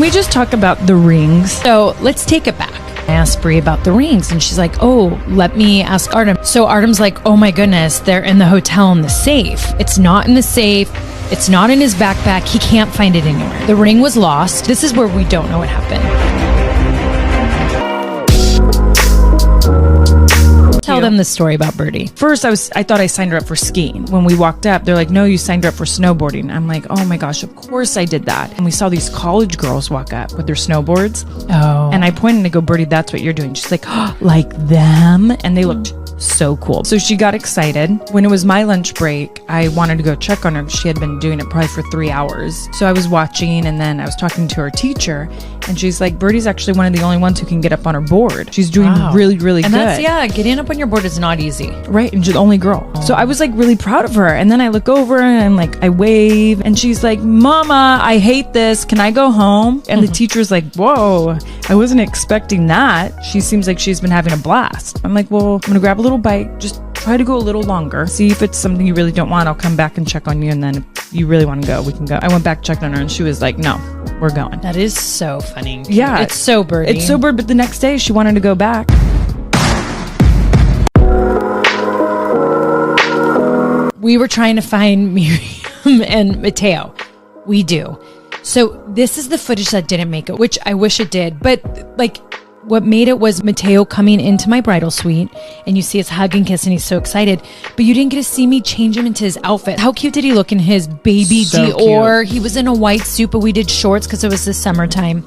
we just talk about the rings? So let's take it back. I asked Brie about the rings and she's like, oh, let me ask Artem. So Artem's like, oh my goodness, they're in the hotel in the safe. It's not in the safe. It's not in his backpack. He can't find it anywhere. The ring was lost. This is where we don't know what happened. Tell them the story about Birdie. First, I thought I signed her up for skiing. When we walked up, they're like, no, you signed her up for snowboarding. I'm like, oh my gosh, of course I did that. And we saw these college girls walk up with their snowboards. Oh. And I pointed to go, Birdie, that's what you're doing. She's like, oh, like them? And they looked so cool. So she got excited. When it was my lunch break, I wanted to go check on her. She had been doing it probably for 3 hours. So I was watching and then I was talking to her teacher and she's like, Birdie's actually one of the only ones who can get up on her board. She's doing really, really and good. And that's, getting up on your board is not easy. Right. And she's the only girl. So I was like really proud of her. And then I look over and like I wave and she's like, Mama, I hate this. Can I go home? And the teacher's like, whoa, I wasn't expecting that. She seems like she's been having a blast. I'm like, well, I'm going to grab a little bite. Just try to go a little longer. See if it's something you really don't want. I'll come back and check on you. And then if you really want to go, we can go. I went back, checked on her and she was like, no, we're going. That is so funny. Yeah. It's so Birdie. It's so Bird. But the next day she wanted to go back. We were trying to find Miriam and Mateo. We do. So this is the footage that didn't make it, which I wish it did. But like what made it was Mateo coming into my bridal suite and you see his hug and kiss and he's so excited. But you didn't get to see me change him into his outfit. How cute did he look in his baby So Dior? cute. He was in a white suit, but we did shorts because it was the summertime.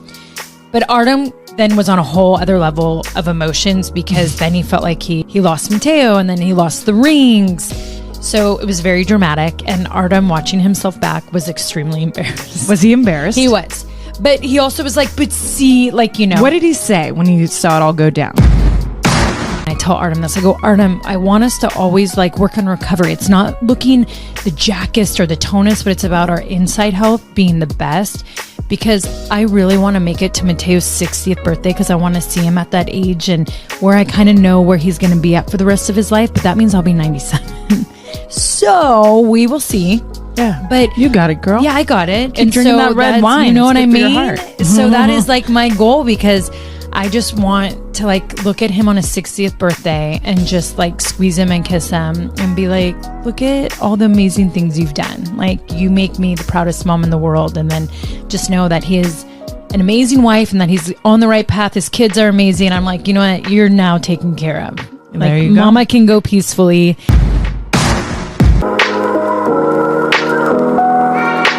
But Artem then was on a whole other level of emotions because then he felt like he lost Mateo and then he lost the rings. So it was very dramatic, and Artem, watching himself back, was extremely embarrassed. Was he embarrassed? He was. But he also was like, but see, like, you know. What did he say when he saw it all go down? I tell Artem this. I go, Artem, I want us to always like work on recovery. It's not looking the jackest or the tonest, but it's about our inside health being the best. Because I really want to make it to Mateo's 60th birthday because I want to see him at that age and where I kind of know where he's going to be at for the rest of his life. But that means I'll be 97. So we will see. Yeah, but you got it, girl. Yeah, I got it. Keep drinking that red wine. You know what I It's good for mean? your heart. So that is like my goal because I just want to like look at him on his 60th birthday and just like squeeze him and kiss him and be like, look at all the amazing things you've done. Like you make me the proudest mom in the world. And then just know that he is an amazing wife and that he's on the right path. His kids are amazing. I'm like, you know what? You're now taken care of. Like there you go. Mama can go peacefully.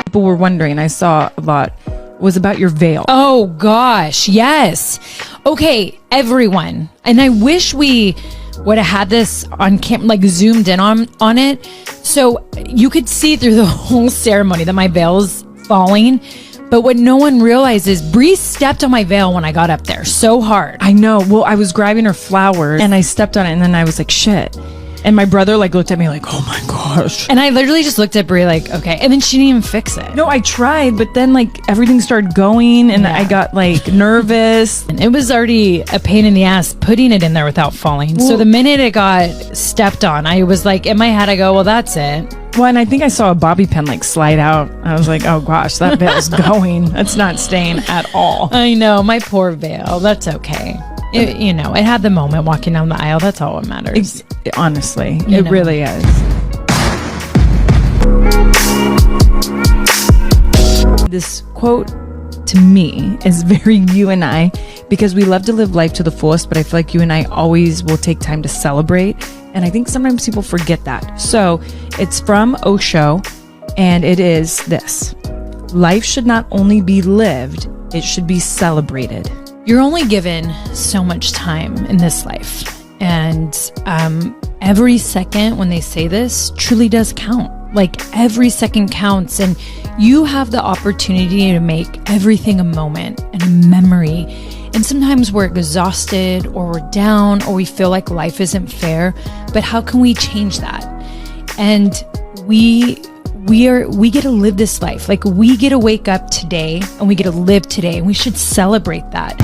People were wondering, I saw a lot, was about your veil. Oh gosh, yes. Okay, everyone. And I wish we would have had this on camera, like zoomed in on it. So you could see through the whole ceremony that my veil's falling. But what no one realizes, Bree stepped on my veil when I got up there so hard. I know. Well, I was grabbing her flowers and I stepped on it and then I was like, shit. And my brother like looked at me like, oh my gosh. And I literally just looked at Brie like, okay. And then she didn't even fix it. No, I tried, but then like everything started going and I got like nervous. And it was already a pain in the ass putting it in there without falling. Well, so the minute it got stepped on, I was like, in my head, I go, well, that's it. Well, and I think I saw a bobby pin like slide out. I was like, oh gosh, that veil's going. It's not staying at all. I know, my poor veil. That's okay. It, you know, it had the moment walking down the aisle. That's all that matters. Honestly, You it know. really is. This quote to me is very you and I, because we love to live life to the fullest, but I feel like you and I always will take time to celebrate. And I think sometimes people forget that. So it's from Osho, and it is this: life should not only be lived, it should be celebrated. You're only given so much time in this life. And every second when they say this truly does count. Like every second counts. And you have the opportunity to make everything a moment and a memory. And sometimes we're exhausted or we're down or we feel like life isn't fair. But how can we change that? And we get to live this life. Like we get to wake up today and we get to live today, and we should celebrate that.